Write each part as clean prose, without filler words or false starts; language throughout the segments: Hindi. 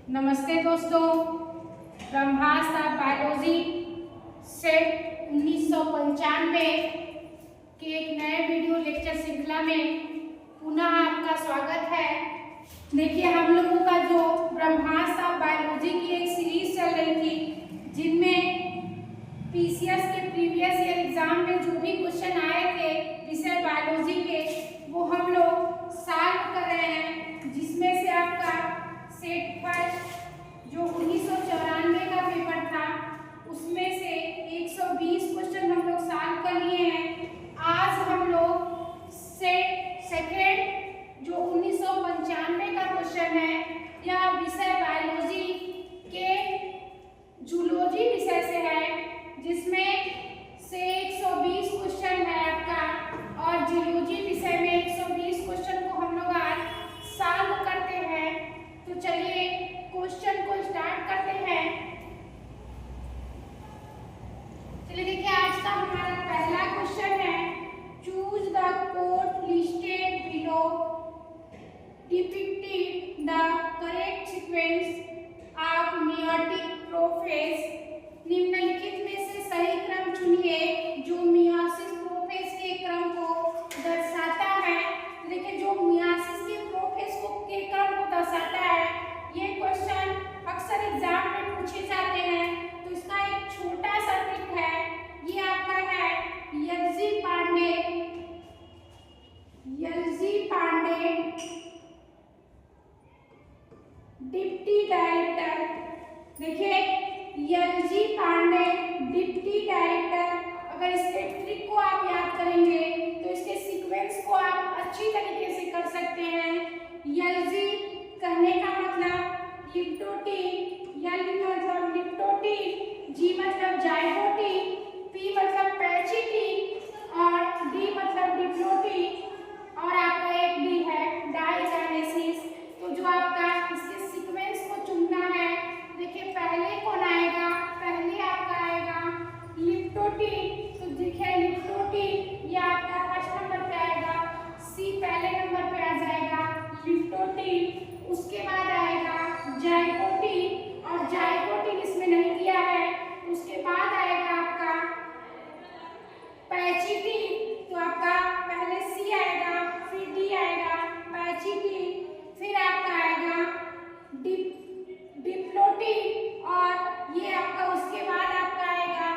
नमस्ते दोस्तों, ब्रह्मास्त्र बायोलॉजी सेट 1995 के एक नए वीडियो लेक्चर श्रृंखला में पुनः आपका स्वागत है। देखिए, हम लोगों का जो ब्रह्मास्त्र बायोलॉजी की एक सीरीज चल रही थी, जिनमें पीसीएस के प्रीवियस ईयर एग्जाम में जो भी क्वेश्चन आए थे विषय बायोलॉजी के, वो हम लोग सॉल्व कर रहे हैं, जिसमें से आपका सेट फर्स्ट जो 1994 का पेपर था, उसमें से 120 क्वेश्चन हम लोग सॉल्व कर लिए हैं। आज हम लोग सेट सेकेंड जो 1995 का क्वेश्चन है, यह विषय बायोलॉजी के जूलॉजी विषय से है, जिसमें से 120 क्वेश्चन है आपका, और जूलॉजी विषय में 120 क्वेश्चन को हम लोग आज सॉल्व करते हैं। तो चलिए क्वेश्चन को स्टार्ट करते हैं। चलिए देखिए, आज का हमारा पहला क्वेश्चन है, choose the code listed below depicted the correct sequence of meiotic prophase. निम्नलिखित में से सही क्रम चुनिए जो मियोसिस प्रोफेज के क्रम को दर्शाता है। देखिए, जो मियोसिस के प्रोफेज के क्रम को दर्शाता है, ये क्वेश्चन अक्सर एग्जाम में पूछे जाते हैं। तो इसका एक छोटा सा टिप है, ये आपका है एलजी पांडे डिप्टी डायरेक्टर। देखिए, एलजी पांडे डिप्टी डायरेक्टर, अगर इसके ट्रिक को आप याद करेंगे तो इसके सीक्वेंस को आप अच्छी तरीके से कर सकते हैं। एलजी कहने का मतलब लिप्टोटीन, एल मतलब लिप्टोटीन, जी मतलब जाइगोटीन, पी मतलब पैचिटीन और डी मतलब डिप्लोटीन, और आपका एक डी है डाइजेनेसिस। तो जो आपका इसके सीक्वेंस को चुनना है, देखिए पहले कौन आएगा, पहले आपका आएगा लिप्टोटीन। तो देखिए लिप्टोटीन, ये आपका फर्स्ट नंबर पे आएगा, सी पहले नंबर पे आ जाएगा लिप्टोटीन। उसके बाद आएगा जाइगोटीन, और जाइगोटीन इसमें नहीं दिया है। उसके बाद आएगा आपका पैचिटीन। तो आपका पहले सी आएगा, फिर डी आएगा पैचिटीन, फिर आपका आएगा डिप्लोटीन, और ये आपका उसके बाद आपका आएगा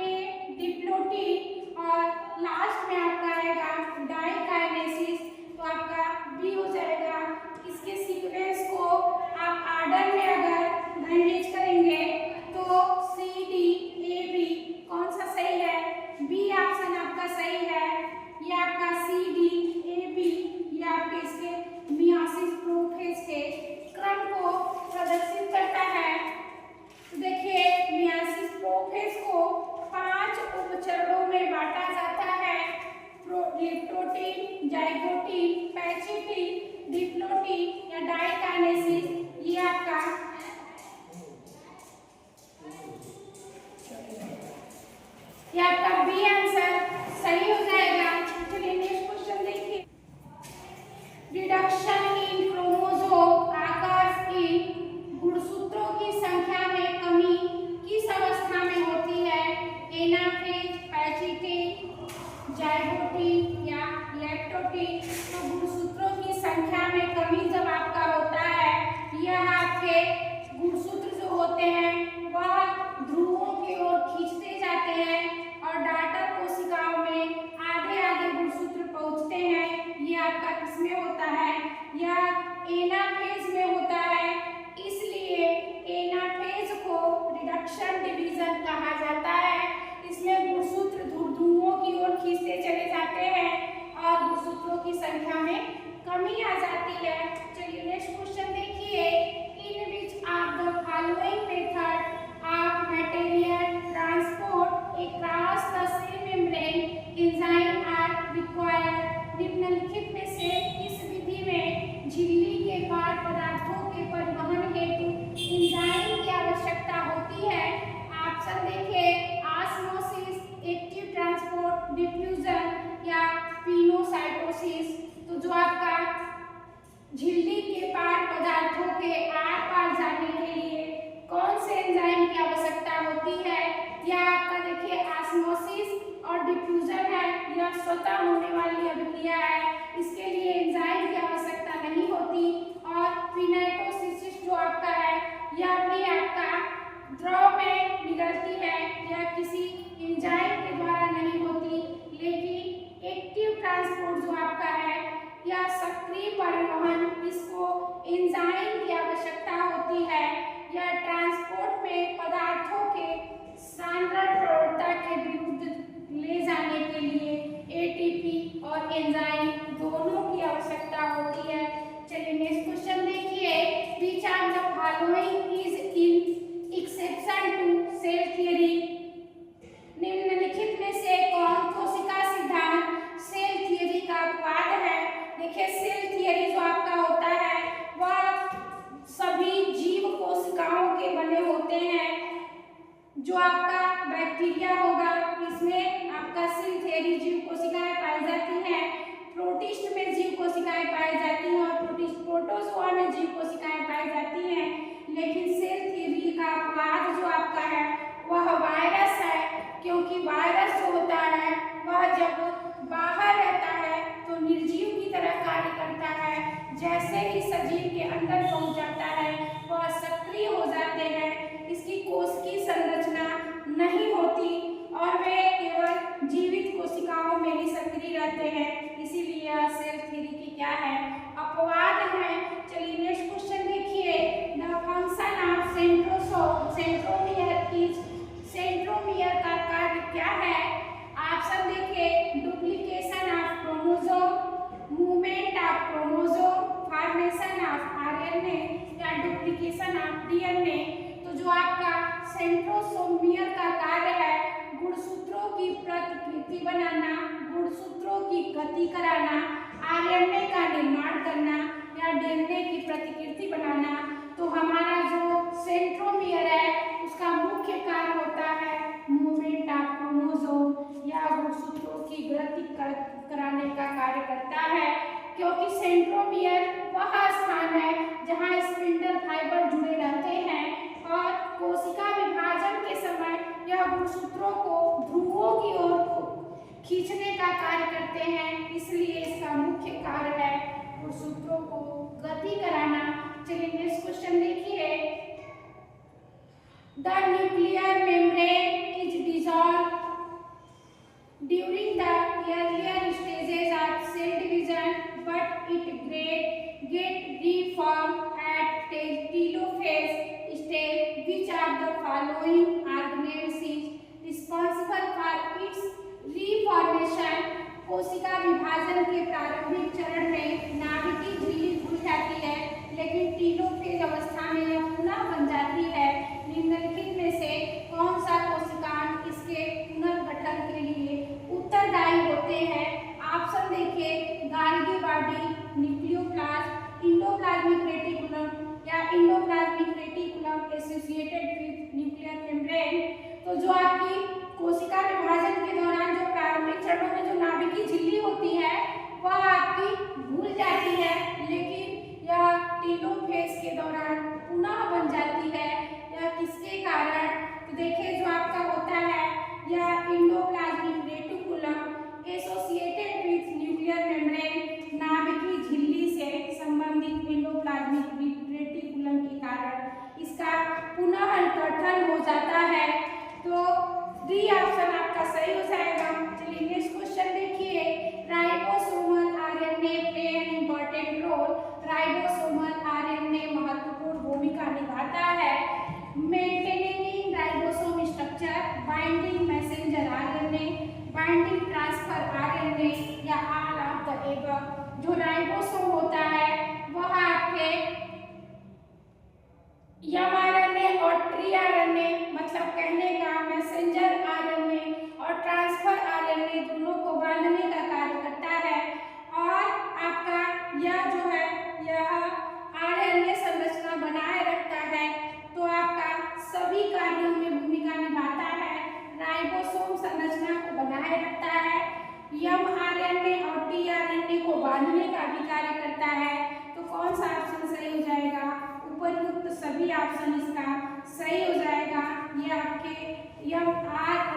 ए डिप्लोटीन, और लास्ट में आपका आएगा डाइकाइनेसिस। तो आपका बी हो जाएगा। इसके सीक्वेंस को आप आर्डर में अगर अरेंज करेंगे तो सी डी ए बी, कौन सा सही है? बी ऑप्शन आपका सही है। ये आपका सी डी ए बी, ये आपके इसके मियोसिस प्रोफेज के क्रम को प्रदर्शित करता है। तो देखिए, मियोसिस प्रोफेज को 5 उपचरणों में बांटा जाता है, लिप्टोटीन, जाइगोटीन, पैचिटीन, डिप्लोटीन या डाइकाइनेसिस। ये आपका बी आंसर सही हो जाएगा। चलिए नेक्स्ट क्वेश्चन देखिए, रिडक्शन इन क्रोमोसोम आकार की गुणसूत्रों की संख्या में कमी किस अवस्था में होती है? एनाफेज, पैचिटीन, जाइगोटीन या लैक्टोटीन। तो गुणसूत्रों की संख्या में कमी जब आपका होता है, यह आपके गुणसूत्र जो होते हैं वह ध्रुवों की ओर खींचते जाते हैं, और डाटर कोशिकाओं में आधे आधे गुणसूत्र पहुंचते हैं। ये आपका किसमें होता है? यह एनाफेज में होता है। इसलिए एनाफेज को रिडक्शन डिवीजन कहा जाता है। इसमें गुणसूत्र ध्रुवों की ओर खींचते चले जाते हैं और गुणसूत्रों की संख्या में कमी आ जाती है। चलिए नेक्स्ट क्वेश्चन देखिए, in which of the following method of material transport across the cell membrane enzyme are required। निम्नलिखित में से इस विधि में झिल्ली के पार स्वतः होने वाली अभिक्रिया है। इसके लिए एंजाइम की आवश्यकता नहीं होती। और फिनाइटोसिस जो आपका है यह भी आपका द्रव में निकलती है, यह किसी एंजाइम के द्वारा नहीं होती, लेकिन एक्टिव ट्रांसपोर्ट जो आपका है या सक्रिय परिवहन, इसको एंजाइम की आवश्यकता होती है। यह ट्रांसपोर्ट में पदार्थों के सांद्रण प्रवणता के विरुद्ध ले जाने के लिए एटीपी और एंजाइम दोनों की आवश्यकता होती है। चलिए नेक्स्ट क्वेश्चन देखिए, which of the following is an exception to cell theory. निम्नलिखित में से कौन कोशिका सिद्धांत सेल थ्योरी का अपवाद है। देखिए सेल थ्योरी जो आपका होता है वह सभी जीव कोशिकाओं के बने होते हैं। जो आपका बैक्टीरिया होगा इसमें आपका सेल थ्योरी जीव कोशिकाएं पाई जाती हैं, प्रोटिस्ट में जीव कोशिकाएं पाई जाती हैं और प्रोटोजोआ में जीव कोशिकाएं पाई जाती हैं। लेकिन सेल थ्योरी का अपवाद जो आपका है वह वायरस है, क्योंकि वायरस जो होता है वह जब बाहर रहता है तो निर्जीव की तरह कार्य करता है, जैसे ही सजीव के अंदर पहुंच जाता है वह सक्रिय हो जाते हैं। इसकी कोशिकीय संरचना नहीं होती और वे केवल जीवित कोशिकाओं में ही सक्रिय रहते हैं, इसीलिए यह सेल थ्योरी की क्या है, अपवाद है। चलिए नेक्स्ट क्वेश्चन देखिए, the function of centromere is, centromere का कार्य क्या है। ऑप्शन देखिए, duplication of chromosome, movement of chromosome, formation of RNA या डुप्लीकेशन ऑफ डीएनए। तो जो आपका सेंट्रोसोमियर का कार्य है गुणसूत्रों की प्रतिकृति बनाना, गुणसूत्रों की गति कराना, आरएनए का निर्माण करना या डीएनए की प्रतिकृति बनाना। तो हमारा जो सेंट्रोमियर है उसका मुख्य कार्य होता है मूवमेंट ऑफ क्रोमोसोम या गुणसूत्रों की गति कराने का कार्य करता है, क्योंकि सेंट्रोमियर वह स्थान है जहां स्पिंडल फाइबर जुड़े रहते हैं और कोशिका विभाजन के समय यह गुणसूत्रों को ध्रुवों की ओर खींचने का कार्य करते हैं, इसलिए इसका मुख्य कार्य है गुणसूत्रों को गति कराना। चलिए नेक्स्ट क्वेश्चन देखिए, the nuclear membrane is dissolve during the earlier stages of cell division, but it get reformed at telophase stage. Which of the following organelles is responsible for its reformation? कोशिका विभाजन के प्रारंभिक चरण में नाभिकीय झिल्ली घुल जाती है, लेकिन टीलोफेज अवस्था में यह पुनः बन जाती है। निम्नलिखित में से कौन सा कोशिकांग इसके पुनर्गठन के लिए उत्तरदायी होते हैं। ऑप्शन देखिए, गाल्गी बॉडी, न्यूक्लियोप्लास्ट, इंडोप्लाज्मिक रेटिकुलम या endoplasmic reticulum associated with nuclear membrane. तो जो आपकी कोशिका विभाजन के दौरान जो प्रारंभिक चरणों में जो नाभिकीय झिल्ली होती है वह आपकी भूल जाती है, लेकिन यह टीलोफेज के दौरान पुनः बन जाती है। यह किसके कारण, तो देखिए जो आपका होता है यह endoplasmic reticulum associated with nuclear membrane, नाभिकीय झिल्ली से संबंधित इंडोप्लाज्मिक रेटिकुलम के कारण इसका पुनः गठन हो जाता है। तो डी ऑप्शन आपका सही हो जाएगा। चलिए नेक्स्ट क्वेश्चन देखिए, ribosomal RNA play an important role. Ribosomal RNA महत्वपूर्ण भूमिका निभाता है maintaining ribosome structure, binding messenger RNA, binding transfer RNA या ऑल ऑफ द एबव। जो राइबोसोम होता है वह आपके एमआरएनए और टीआरएनए, मतलब कहने का मैसेंजर आरएनए और ट्रांसफर आरएनए दोनों को बांधने का कार्य करता है। और आपका यह जो है यह आरएनए संरचना बनाए रखता है, तो आपका सभी कार्यों में भूमिका निभाता है। राइबोसोम संरचना को बनाए रखता है, एमआरएनए और टीआरएनए को बांधने का भी कार्य करता है। तो कौन सा ऑप्शन सही हो जाएगा, उपयुक्त सभी ऑप्शन इसका सही हो जाएगा। ये आपके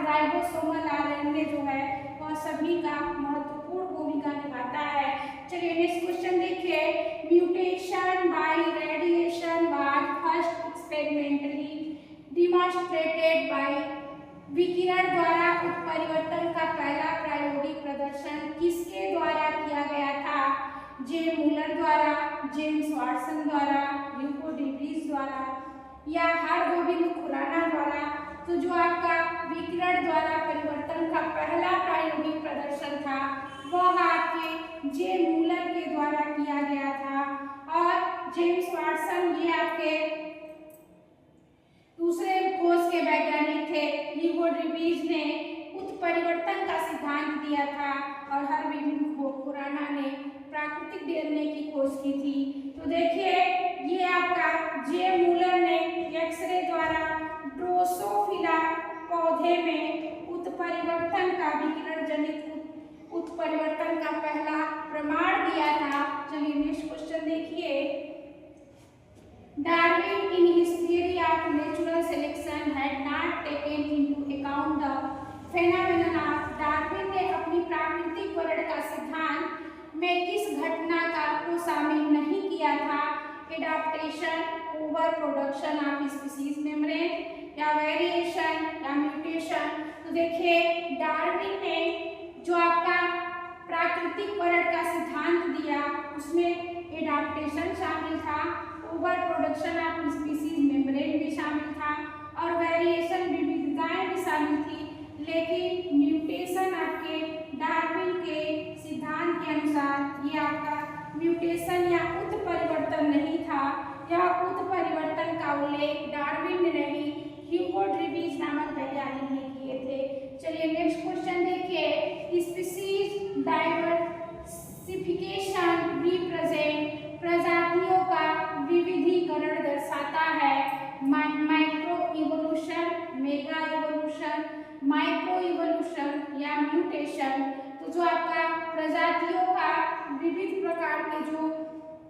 राइबोसोमल आरएनए जो है वह वह सभी का महत्वपूर्ण भूमिका निभाता है। चलिए नेक्स्ट क्वेश्चन देखिए, mutation by radiation was first experimentally demonstrated by विकिरण द्वारा उत्परिवर्तन का पहला प्रायोगिक प्रदर्शन किसके द्वारा किया गया था? जे मूलर द्वारा, जेम्स वाटसन द्वारा, ह्यूगो डी व्रीज द्वारा या हरगोबिंद खुराना द्वारा? तो जो आपका विकिरण द्वारा परिवर्तन का पहला प्रायोगिक प्रदर्शन था वह आपके जे मूलर के द्वारा किया गया था। और जेम्स वाटसन ये आपके दूसरे खोज के वैज्ञानिक थे। ह्यूगो डी व्रीज ने उत्परिवर्तन का सिद्धांत दिया था और हरगोबिंद खुराना ने प्राकृतिक डीएनए की खोज की थी। तो देखिए ये आपका जे मूलर ने एक्सरे द्वारा ड्रोसोफिला पौधे में उत्परिवर्तन का विकिरण जनित उत्परिवर्तन का पहला प्रमाण दिया था। चलिए नेक्स्ट क्वेश्चन देखिए, Darwin in his theory of natural selection had not taken into account the phenomenon of. Darwin ने अपनी प्राकृतिकरण का सिद्धांत में किस घटना को शामिल नहीं किया था? Adaptation, over production of species membrane या वेरिएशन या म्यूटेशन? तो देखिए डार्विन ने जो आपका प्राकृतिकरण का सिद्धांत दिया उसमें एडाप्टेशन शामिल था, over production of species membrane भी शामिल था और वेरिएशन विविधताएं भी शामिल थी। लेकिन म्यूटेशन आपके डार्विन के सिद्धांत के अनुसार ये आपका म्यूटेशन या उत्परिवर्तन नहीं था। यह उत्परिवर्तन का उल्लेख डार्विन ने नहीं ह्यूगो डी व्रीज नामक वैज्ञानिक ने किए थे। चलिए नेक्स्ट क्वेश्चन देखिए, स्पीशीज डाइवर्सिफिकेशन रिप्रेजेंट प्रजातियों का विविधीकरण दर्शाता है। Micro evolution, mega evolution, micro evolution या म्यूटेशन? तो जो आपका प्रजातियों का विविध प्रकार के जो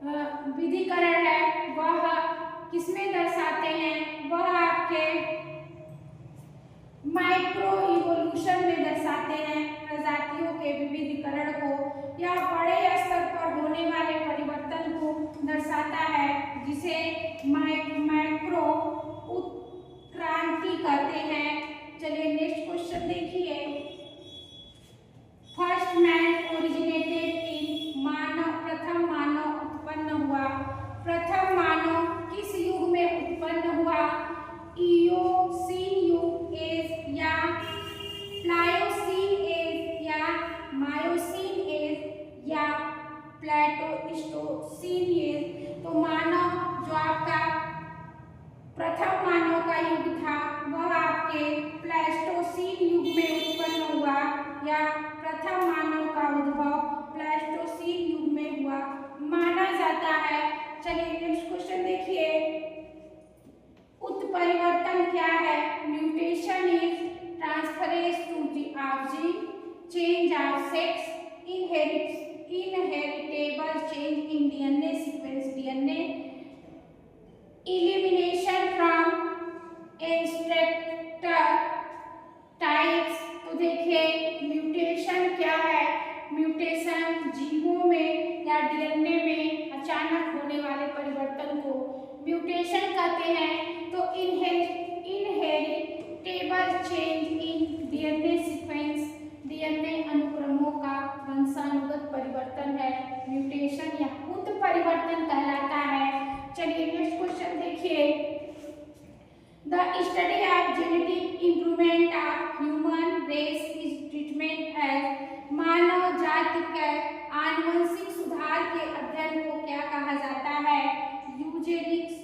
विविधीकरण है वह किसमें दर्शाते हैं? वह आपके माइक्रो इवोल्यूशन में दर्शाते हैं प्रजातियों के विविधीकरण को। यह बड़े स्तर पर होने वाले परिवर्तन को दर्शाता है जिसे माइक्रो उत्क्रांति कहते हैं। चलिए नेक्स्ट क्वेश्चन देखिए, फर्स्ट मैन ओरिजिनेटेड इन मानव, प्रथम मानव उत्पन्न हुआ। प्रथम मानव किस युग में उत्पन्न हुआ? इयोसीन युग एज या प्लायोसीन एज या मायोसीन एज या प्लेटोस्टोसीन एज? तो मानव जो आपका प्रथम मानव का युग था वह आपके प्लेस्टोसीन युग में उत्पन्न हुआ या प्रथम मानव का उद्भव प्लेस्टोसीन युग में हुआ माना जाता है। चलिए नेक्स्ट क्वेश्चन देखिए, उत्परिवर्तन क्या है? Mutation is transference two of gene, change of sex, inheritable change in DNA sequence DNA, elimination from instructor types. तो देखिए म्यूटेशन क्या है? म्यूटेशन जीवों में या डीएनए में अचानक होने वाले परिवर्तन को म्यूटेशन कहते हैं। तो inheritable change in DNA sequence, DNA अनुक्रमों का वंशानुगत परिवर्तन है म्यूटेशन या उत्परिवर्तन कहलाता है। चलिए नेक्स्ट क्वेश्चन देखिए, the study of genetic improvement of human race is treatment as. मानव जाति के आनुवंशिक सुधार के अध्ययन को क्या कहा जाता है? यूजेनिक्स,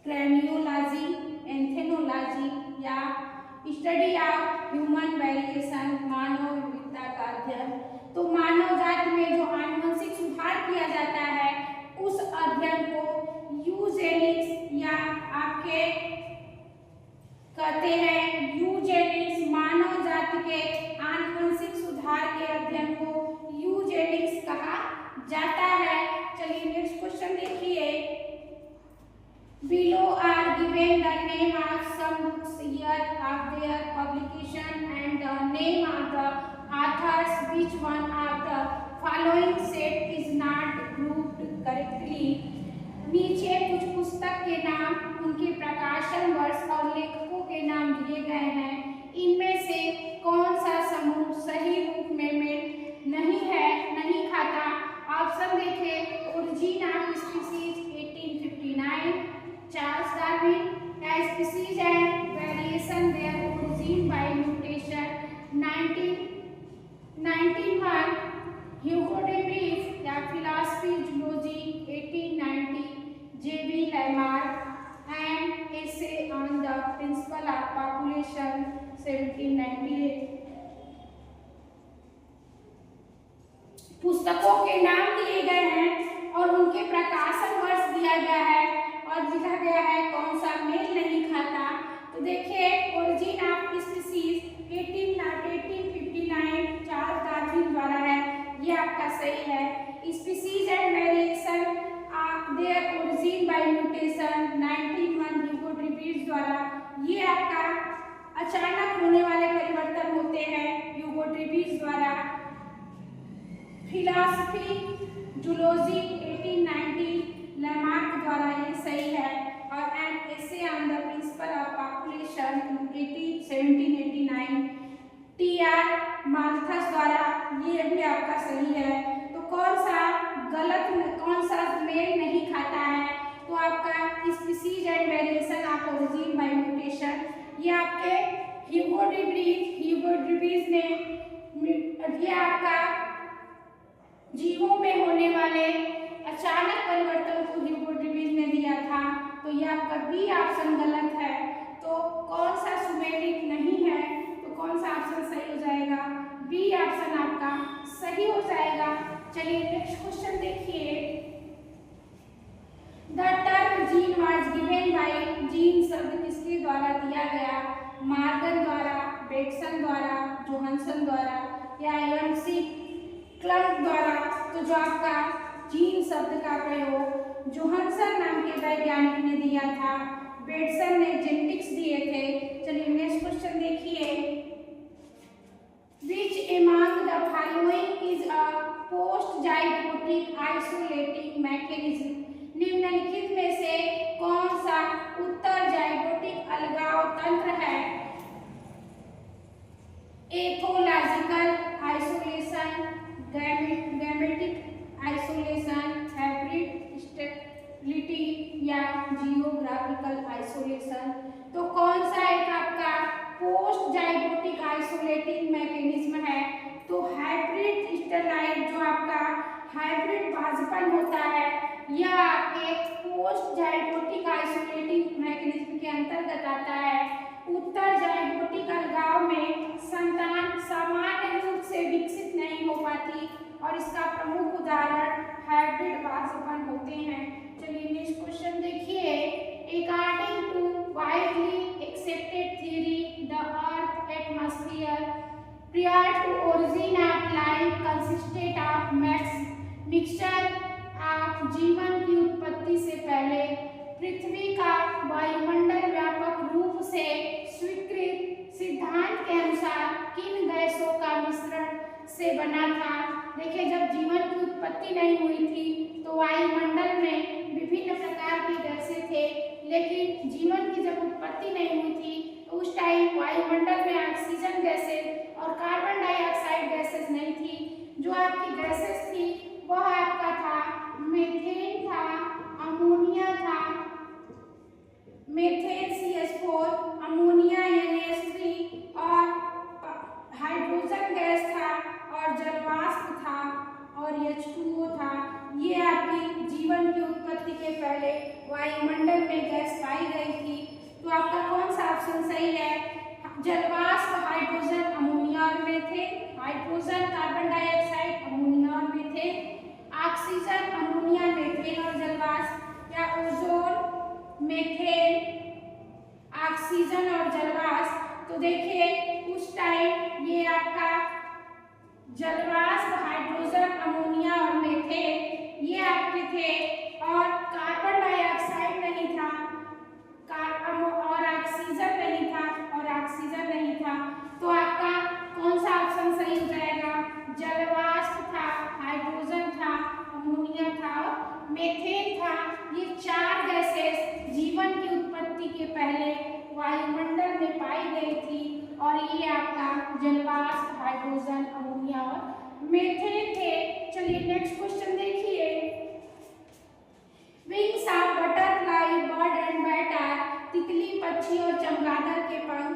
क्रैनियोलॉजी, एंथेनोलॉजी या स्टडी ऑफ ह्यूमन वेरिएशन, मानव विविधता का अध्ययन। तो मानव जाति में जो आनुवंशिक सुधार किया जाता है उस अध्ययन को यूजेनिक्स या आपके कहते हैं यूजेनिक्स। मानव जाति के आनुवंशिक सुधार के अध्ययन को यूजेनिक्स कहा जाता है। चलिए नेक्स्ट क्वेश्चन देखिए, below are given the name of some books, year of their publication, and the name of the authors. Which one of the following set is not grouped correctly? नीचे कुछ पुस्तक के नाम, उनके प्रकाशन वर्ष और लेखकों के नाम दिए गए हैं। इनमें से कौन सा समूह सही रूप में मेल नहीं है, नहीं खाता? ऑप्शन देखें, origin of species 1859, Charles Darwin, species and variation their origin by mutation 1991, Hugo de ब्रीफ या philosophy zoology 1890, JB Lamarck and essay on the principle of population 1798। पुस्तकों के नाम दिए गए हैं और उनके प्रकाशन वर्ष दिया गया है और लिखा गया है कौन सा मेल नहीं खाता। तो देखिए, origin of species 1859 Charles Darwin द्वारा है, ये आपका सही है। Species and variation of their origin by mutation 1901 Hugo de brief द्वारा, ये आपका अचानक होने वाले परिवर्तन होते हैं ह्यूगो डे ब्रीफ द्वारा। फिलॉसफी जूलॉजी 1890 लैमार्क द्वारा, ये सही है। और an essay on the principle of population 1789 TR. Malthus द्वारा, ये भी आपका सही है। तो कौन सा गलत, कौन सा मेल नहीं खाता है? तो आपका species and variation of origin by mutation, ये आपके ह्यूगो डे ब्रीफ ने, ये आपका जीवों में होने वाले अचानक परिवर्तन को ह्यूगो डे ब्रीफ ने दिया था। तो ये आपका बी ऑप्शन गलत है। तो कौन सा सुमेलित नहीं है? तो कौन सा ऑप्शन सही हो जाएगा? बी ऑप्शन आपका सही हो जाएगा। चलिए नेक्स्ट क्वेश्चन देखिए। The term gene was given by, gene शब्द किसके द्वारा दिया गया? मार्गन द्वारा, बेटसन द्वारा, जोहानसन द्वारा या एम.सी. क्लर्क द्वारा? तो जो आपका जीन शब्द का प्रयोग जोहानसन नाम के वैज्ञानिक ने दिया था, बेटसन ने जेनेटिक्स दिए थे। चलिए नेक्स्ट क्वेश्चन देखिए। Which among the following is a post-zygotic isolating mechanism? निम्नलिखित में से कौन सा उत्तर जाइगोटिक अलगाव तंत्र है? Ethological isolation, gametic isolation, hybrid stability या जियोग्राफिकल आइसोलेशन? तो कौन सा एक आपका पोस्ट जाइगोटिक आइसोलेटिंग मैकेनिज्म है? तो हाइब्रिड स्टेरलाइट, जो आपका हाइब्रिड बांझपन होता है, यह आपके पोस्ट जाइगोटिक आइसोलेटिंग मैकेनिज्म के अंतर्गत आता है। उत्तर जाइगोटिक अलगाव में संतान सामान्य रूप से विकसित नहीं हो पाती और इसका प्रमुख उदाहरण हाइब्रिड बांझपन होते हैं। चलिए नेक्स्ट क्वेश्चन देखिए। According to widely accepted theory, the Earth atmosphere prior to origin of life consisted of mixture of जीवन की उत्पत्ति से पहले पृथ्वी का वायुमंडल व्यापक रूप से स्वीकृत सिद्धांत के अनुसार किन गैसों का मिश्रण से बना था? देखिए, जब जीवन की उत्पत्ति नहीं हुई थी तो वायुमंडल में विभिन्न प्रकार की गैसें थे, लेकिन जीवन की जब उत्पत्ति नहीं हुई थी तो उस टाइम वायुमंडल में ऑक्सीजन गैसेज और कार्बन डाइऑक्साइड गैसेज नहीं थी। जो आपकी गैसेज थी वह आपका था मीथेन था, अमोनिया था, मीथेन CH4, अमोनिया NH3 और हाइड्रोजन गैस था और जलवाष्प था और H2O था। ये आपकी जीवन की उत्पत्ति के पहले वायुमंडल में गैस पाई गई थी। तो आपका कौन सा ऑप्शन सही है? जलवाष्प, हाइड्रोजन, अमोनिया और methane, hydrogen, carbon dioxide, ammonia और मीथेन, ऑक्सीजन, अमोनिया, मीथेन और जलवाष्प, या ओजोन, मीथेन, ऑक्सीजन और जलवाष्प? तो देखिए, उस टाइम ये आपका जलवाष्प, हाइड्रोजन, अमोनिया और मीथेन ये आपके थे और कार्बन डाइऑक्साइड नहीं था और ऑक्सीजन नहीं था ये 4 गैसेस जीवन की उत्पत्ति के पहले वायुमंडल में पाई गई थी और ये आपका जलवाष्प, हाइड्रोजन, अमोनिया और मीथेन थे। चलिए नेक्स्ट क्वेश्चन देखिए। Wings of butterfly, bird and bat are, तितली, पक्षी और चमगादड़ के पंख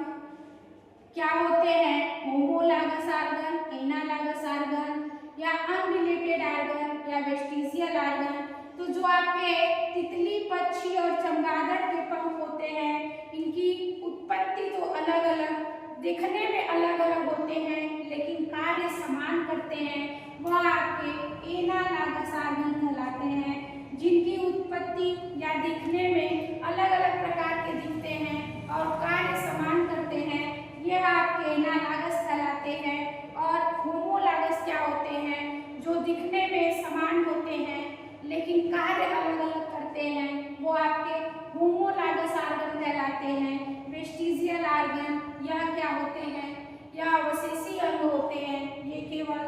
क्या होते हैं? होमोलॉगस ऑर्गन, एनालॉगस ऑर्गन या अनरिलेटेड ऑर्गन या वेस्टिजियल ऑर्गन। तो जो आपके तितली, पक्षी और चमगादड़ के पंख होते हैं इनकी उत्पत्ति तो अलग अलग, दिखने में अलग अलग होते हैं लेकिन कार्य समान करते हैं, वह आपके एनालॉगस ऑर्गन कहलाते हैं। जिनकी उत्पत्ति या दिखने में अलग अलग प्रकार के दिखते हैं और कार्य समान करते हैं, यह आपके एनालॉगस कहलाते हैं। और होमोलॉगस क्या होते हैं? जो दिखने में समान होते हैं लेकिन कार्य अलग अलग करते हैं, वो आपके होमोलॉगस ऑर्गन कहलाते हैं। वेस्टिजियल ऑर्गन यह क्या होते हैं? यह अवशेषी अंग होते हैं, ये केवल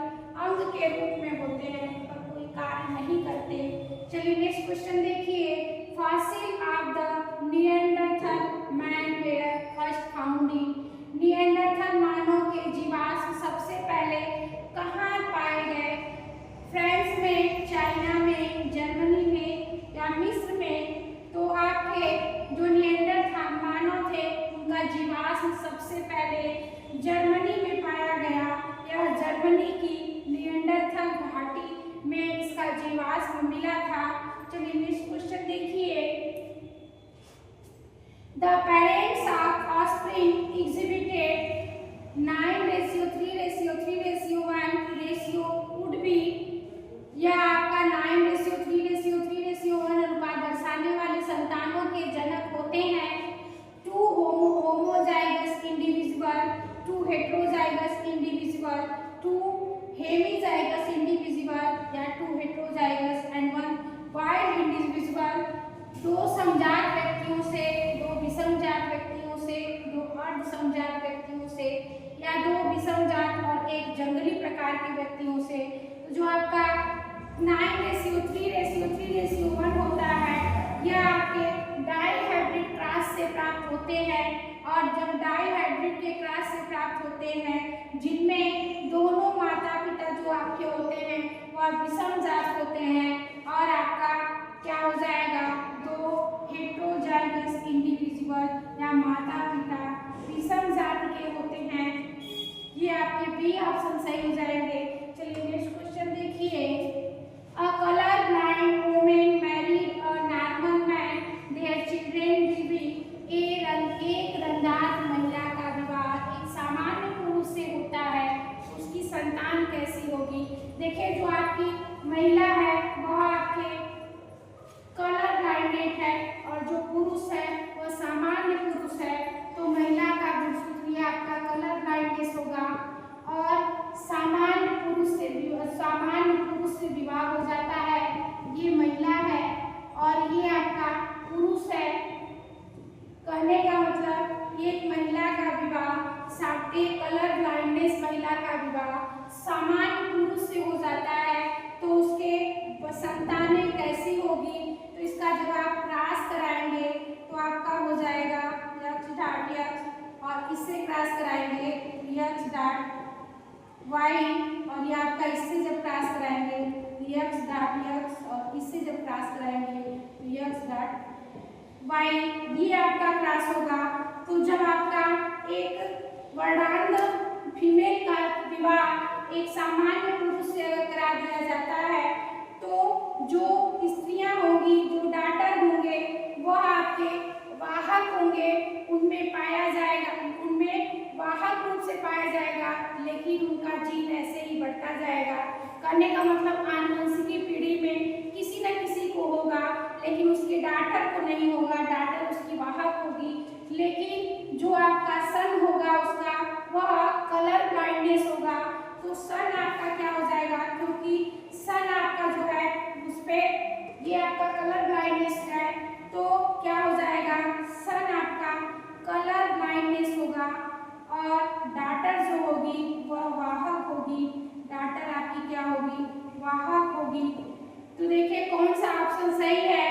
अंग के रूप में होते हैं पर कोई कार्य नहीं करते। चलिए नेक्स्ट क्वेश्चन देखिए। Fossil of the Neanderthal man were first found in, Neanderthal मानव के जीवाश्म सबसे पहले कहाँ पाए गए? फ्रांस में, चाइना में, जर्मनी में या मिस्र में? तो आपके जो निएंडरथल मानव थे उनका जीवाश्म सबसे पहले जर्मनी में पाया गया। यह जर्मनी की निएंडरथल घाटी में इसका जीवाश्म मिला था। चलिए नेक्स्ट क्वेश्चन देखिए। The parents of offspring exhibited 9:3:3:1 ratio would be, यह आपका 9:3:3:1 अनुपात दर्शाने वाले संतानों के जनक होते हैं। 2 homozygous individual, 2 heterozygous individual, 2 hemizygous individual या 2 हेटेरोजाइगस एंड 1 वाइल्ड इंडिविजुअल। 2 समजात व्यक्तियों से, 2 विषमजात व्यक्तियों से, 2 अर्धसमजात व्यक्तियों से या 2 विषमजात और 1 जंगली प्रकार के व्यक्तियों से। तो जो आपका 9:3:3:1 होता है यह आपके डाईहाइब्रिड क्रॉस से प्राप्त होते हैं। और जब डाईहाइब्रिड के क्रॉस से प्राप्त होते हैं जिनमें दोनों माता पिता जो आपके होते हैं वह विषमजात होते हैं और आपका क्या हो जाएगा? 2 हेटेरोजाइगस इंडिविजुअल या माता पिता विषम जाति के होते हैं। ये आपके बी ऑप्शन सही हो जाएंगे। चलिए नेक्स्ट क्वेश्चन देखिए। A colour blind women married a normal man, their children will be, एक रंगदार महिला का विवाह एक सामान्य पुरुष से होता है, उसकी संतान कैसी होगी? देखिए जो आपकी महिला है वह आपके कलर ब्लाइंडेड है और जो पुरुष है वह सामान्य पुरुष है। तो महिला का ये आपका कलर ब्लाइंडनेस होगा और सामान्य पुरुष से विवाह हो जाता है। ये महिला है और ये आपका पुरुष है। कहने का मतलब एक महिला का विवाह, एक कलर ब्लाइंडनेस महिला का विवाह सामान्य पुरुष से हो जाता है तो उसके संतानें कैसी होगी? तो इसका जब आप क्रॉस कराएंगे तो आपका हो जाएगा x डॉट x और इससे क्रॉस कराएंगे x डॉट y और ये आपका इससे जब क्रॉस कराएंगे x डॉट x और इससे जब क्रॉस कराएंगे x डॉट y, ये आपका क्रॉस होगा। तो जब आपका एक वर्णांध फीमेल का विवाह एक सामान्य पुरुष से अगर करा दिया जाता है तो जो स्त्रियां होंगी, जो डॉटर होंगे वह आपके वाहक होंगे, उनमें पाया जाएगा, उनमें वाहक रूप से पाया जाएगा लेकिन उनका जीन ऐसे ही बढ़ता जाएगा। कहने का मतलब आनुवंशिकी पीढ़ी में किसी न किसी को होगा लेकिन उसके डॉटर को नहीं होगा, डॉटर उसकी वाहक होगी। लेकिन जो आपका सन होगा उसका वह कलर ब्लाइंडनेस होगा। तो सन आपका क्या हो जाएगा? क्योंकि सन आपका जो है उस पे ये आपका कलर ब्लाइंडनेस है तो क्या हो जाएगा? सन आपका कलर ब्लाइंडनेस होगा और डॉटर जो होगी वह वाहक होगी। डॉटर आपकी क्या होगी? वाहक होगी। तो देखिए कौन सा ऑप्शन सही है?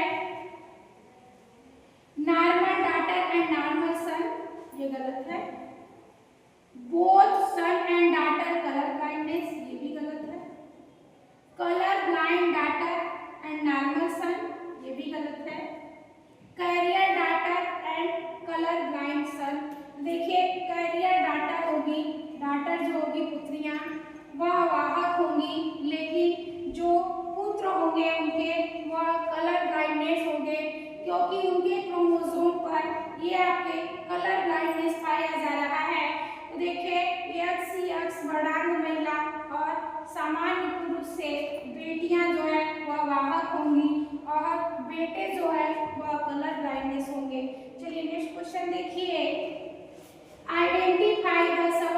ये आपके कलर ब्लाइंडनेस पाया जा रहा है। तो देखिए XCX वर्णांग महिला और सामान्य पुरुष से बेटियां जो है वह वाहक होंगी और बेटे जो है वह कलर ब्लाइंडनेस होंगे। चलिए नेक्स्ट क्वेश्चन देखिए, identify the sub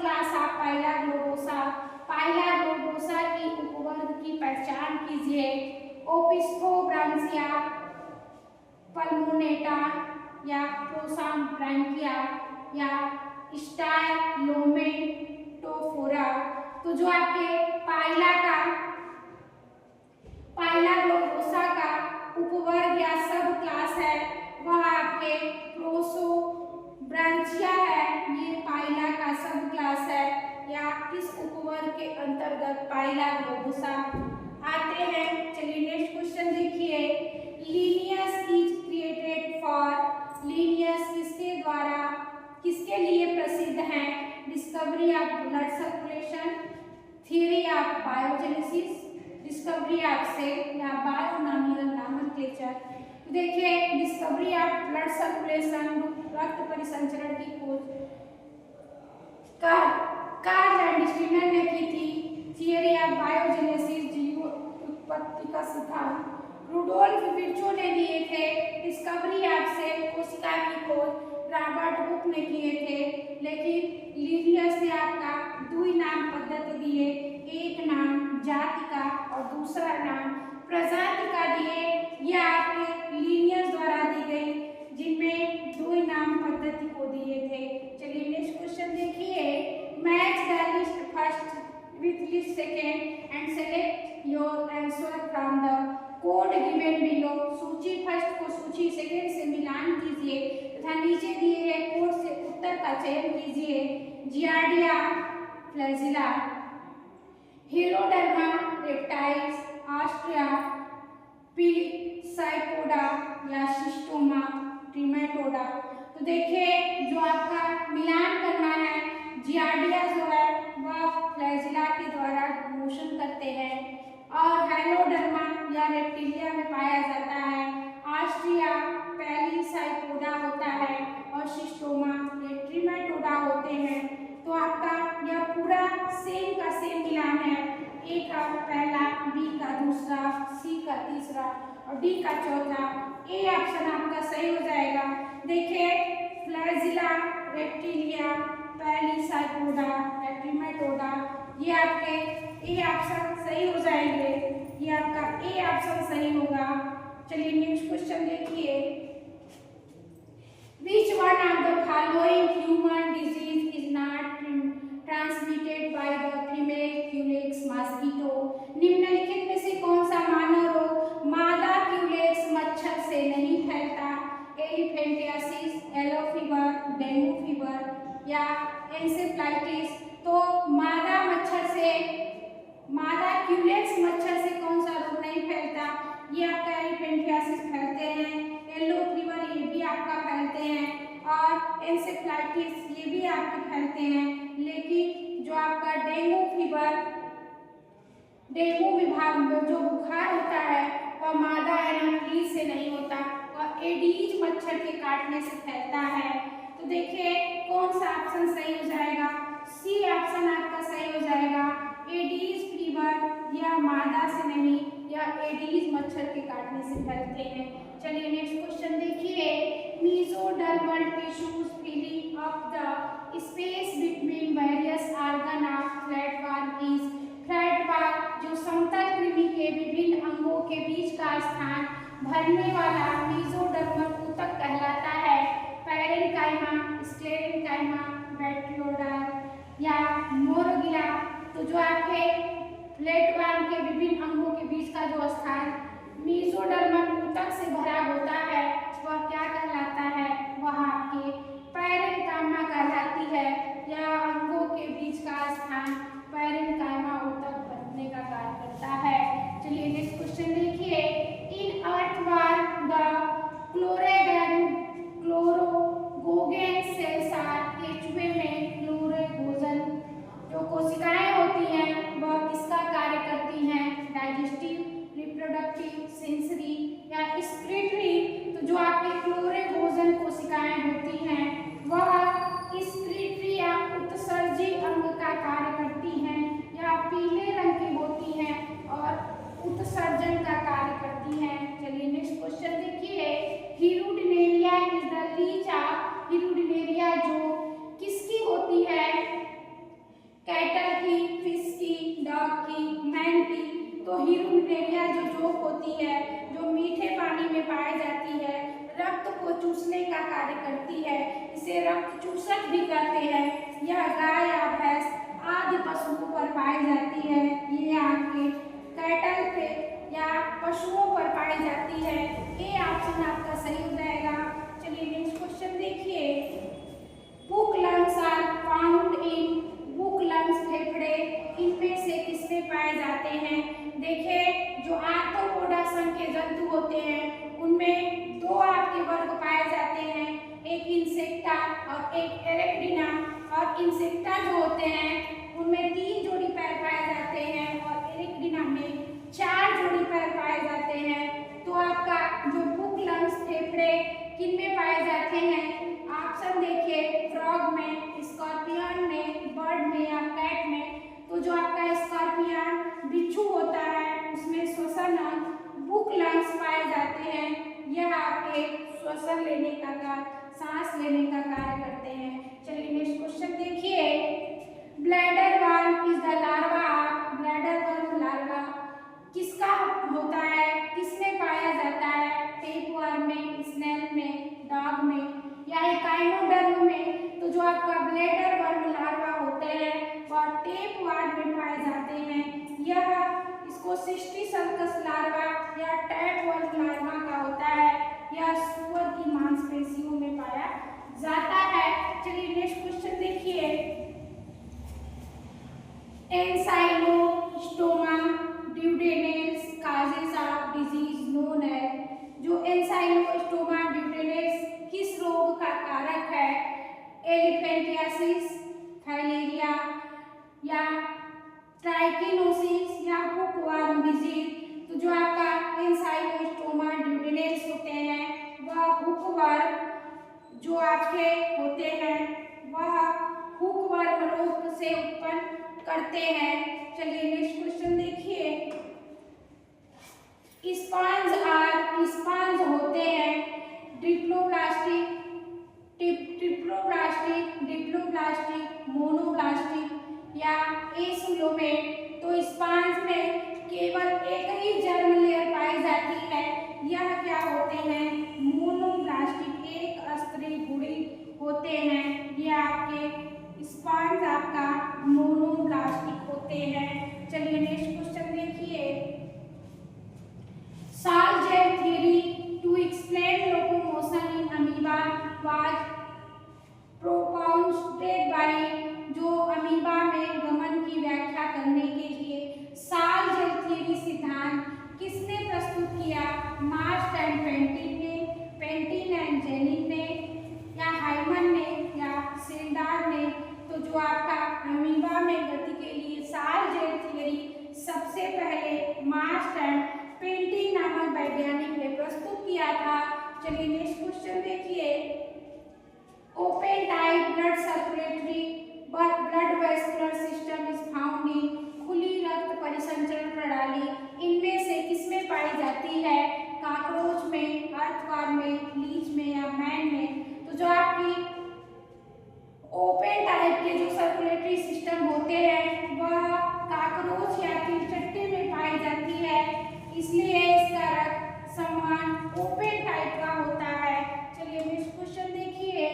class of Pila globosa. Pila globosa की उपवर्ग की पहचान कीजिए। ओपिस्थोब्रांचिया, पल्मोनेटा या प्रोसाब्रांकिया या स्टाइलोमेटोफोरा। तो जो आपके पाइला ग्लोबोसा का उपवर्ग या सब क्लास है वह आपके प्रोसोब्रांचिया है। ये पाइला का सब क्लास है या किस उपवर्ग के अंतर्गत पाइला ग्लोबोसा आते हैं। चलिए नेक्स्ट क्वेश्चन देखिए, Linnaeus is created for. Linnaeus किसके लिए प्रसिद्ध हैं? Discovery of blood circulation, theory of biogenesis, discovery of cell या बायोनॉमिनल नॉमेनक्लेचर। देखिए डिस्कवरी ऑफ ब्लड सर्कुलेशन, रक्त परिसंचरण की खोज कार्ल लैंडस्टीनर ने की थी। थियरी ऑफ बायोजेनेसिस, जीव उत्पत्ति का सिद्धांत रुडोल्फ विर्चो ने दिए थे। डिस्कवरी ऑफ सेल, कोशिका की खोज रॉबर्ट हुक ने किए थे। लेकिन लीनियस ने आपका दुई नाम पद्धति दिए, एक नाम जाति का और दूसरा नाम प्रजाति का दिए। यह आपके लीनियस द्वारा दी गई, जिनमें दुई नाम पद्धति को दिए थे। चलिए नेक्स्ट क्वेश्चन देखिए, match the list first with list second and select your answer from the code given below. सूची फर्स्ट को सूची सेकेंड से मिलान कीजिए तथा नीचे दिए गए कोड से उत्तर का चयन कीजिए। Giardia flagellata, Heloderma reptiles, Ostrea pelecypoda या शिस्टोमा ट्रिमेटोडा। तो देखिए जो आपका मिलान करना है, जियार्डिया जो है वह फ्लैजिला के द्वारा मोशन करते हैं और हेलोडर्मा या रेप्टिलिया में पाया जाता है। ऑस्ट्रिया पैलिसाइपोडा होता है और शिस्टोमा ये ट्रिमेटोडा होते हैं। तो आपका यह पूरा सेम का सेम मिलान है, ए का पहला, बी का दूसरा, सी का तीसरा और डी का चौथा। ए ऑप्शन आपका सही हो जाएगा। देखिए फ्लैजिला, रेप्टिलिया, पैलिसाइपोडा, ट्रिमेटोडा, ये आपके ए ऑप्शन सही हो जाएंगे। ये आपका ए ऑप्शन सही होगा। चलिए नेक्स्ट क्वेश्चन देखिए, Which one of the following human disease is not transmitted by the female Culex mosquito? निम्नलिखित में से कौन सा मानव रोग मादा क्यूलेक्स मच्छर से नहीं फैलता? Elephantiasis, yellow fever, dengue fever या एन्सेफलाइटिस। तो मादा क्यूलेक्स मच्छर से कौन सा रोग नहीं फैलता? ये आपका एलिफेंटियासिस फैलते हैं, येलो फीवर ये भी आपका फैलते हैं और एन्सेफलाइटिस ये भी आपके फैलते हैं। लेकिन जो आपका डेंगू विभाग में जो बुखार होता है वह मादा एनाफिलीज से नहीं होता और एडीज मच्छर के काटने से फैलता है। तो देखिए कौन सा ऑप्शन सही हो जाएगा? सी ऑप्शन आपका सही हो जाएगा। एडीज फीवर या मादा से नहीं, या एडीज मच्छर के काटने से फैलते हैं। चलिए नेक्स्ट क्वेश्चन देखिए, mesodermal tissues filling up the space between various organ of flatworm is. Flatworm जो समतल कृमि के विभिन्न अंगों के बीच का स्थान भरने वाला मेसोडर्मल ऊतक कहलाता है। पैरेन्काइमा, स्क्लेरेन्काइमा, बैट्रियोडा या मोरोगिला। तो जो आपके फ्लैटवर्म के विभिन्न अंगों के बीच का जो स्थान मेसोडर्मल ऊतक से भरा होता है वह क्या कहलाता है? वह आपके पैरेन्काइमा कहलाती है। यह अंगों के बीच का स्थान पैरेन्काइमा ऊतक भरने का कार्य करता है। चलिए नेक्स्ट क्वेश्चन देखिए, in earthworm the chloragogen cells are. केंचुए में क्लोरोगोजन जो कोशिकाएं होती हैं वह किसका कार्य करती हैं? डाइजेस्टिव, रिप्रोडक्टिव, सेंसरी या एक्सक्रीटरी। तो जो आपके क्लोरोगोजन इसे रक्त चूसक भी कहते हैं। यह गाय या भैंस आदि पशुओं पर पाई जाती है। ये आपके कैटल पे या पशुओं पर पाई जाती है। ये ऑप्शन आपका सही हो जाएगा। चलिए नेक्स्ट क्वेश्चन देखिए। Book lungs are found in, book lungs फेफड़े इनमें से किसमें पाए जाते हैं? देखिए जो आर्थ्रोपोडा संघ के जंतु होते हैं उनमें दो आपके वर्ग पाए जाते हैं, एक इंसेक्टा और एक एरेक्टिना। और इंसेक्टा जो होते हैं उनमें 3 जोड़ी पैर पाए जाते हैं और एरेक्टिना में 4 जोड़ी पैर पाए जाते हैं। तो आपका जो बुक लंग्स फेफड़े किन में पाए जाते हैं? ऑप्शन देखिए, फ्रॉग में, स्कॉर्पियन में, बर्ड में या कैट में। तो जो आपका स्कॉर्पियन बिच्छू होता है उसमें श्वसन अंग बुक लंग्स पाए जाते हैं। यह आपके श्वसन लेने का कार्य, सांस लेने का कार्य करते हैं। चलिए नेक्स्ट क्वेश्चन देखिए। Bladder worm is the larva of, bladder worm larva किसका होता है, किसमें पाया जाता है? टेपवर्म में, स्नेल में, डॉग में या एकाइनोडर्म में। तो जो आपका ब्लैडर वर्म लार्वा होते हैं वह टेपवर्म में पाए जाते हैं। यह इसको सिस्टिसर्कस लार्वा या टैपवर्म लार्वा का होता है। यह सुअर की मांसपेशियों में पाया जाता है। चलिए नेक्स्ट क्वेश्चन देखिए। Ancylostoma duodenale causes of disease known as, जो एंसाइलोस्टोमा ड्यूडेनेल्स किस रोग का कारक है? एलिफेंटियासिस, फाइलेरिया या ट्राइकिनोसिस या हुकवर्म डिजीज। तो जो आपका एंसाइलोस्टोमा ड्यूडेनेल्स होते हैं वह हुकवर्म जो आपके होते हैं वह हुकवर्म रोग से उत्पन्न करते हैं। चलिए नेक्स्ट क्वेश्चन देखिए। स्पंज होते हैं डिप्लोब्लास्टिक, डिप्लोब्लास्टिक, मोनोब्लास्टिक या एसिलोमेट। तो स्पंज में केवल एक ही जर्म लेयर पाई जाती है। यह क्या होते हैं? मोनोब्लास्टिक, एक स्तरीय गुड़ी होते हैं। ये आपके स्पंज आपका मोनोब्लास्टिक होते हैं। चलिए नेक्स्ट क्वेश्चन देखिए। Saul-Gel theory to explain locomotion in amoeba was propounded by, जो अमीबा में गमन की व्याख्या करने के लिए Saul-Gel theory सिद्धांत किसने प्रस्तुत किया? मार्श एंड पेंटिन एंड जेनिन ने या हाइमन ने या सेल्डार ने। तो जो आपका अमीबा में गति के लिए Saul-Gel theory सबसे पहले मार्श एंड पेंटिन नामक वैज्ञानिक ने प्रस्तुत किया था। चलिए नेक्स्ट क्वेश्चन देखिए। Open type blood circulatory blood vascular system is found इन, खुली रक्त परिसंचरण प्रणाली इनमें से किसमें पाई जाती है? कॉकरोच में, अर्थवर्म में, लीच में या मैन में। तो जो आपकी ओपन टाइप के जो सर्कुलेटरी सिस्टम होते हैं वह कॉकरोच या तिलचट्टे में पाई जाती है, इसलिए इसका रक्त संवहन ओपन टाइप का होता है। चलिए नेक्स्ट क्वेश्चन देखिए।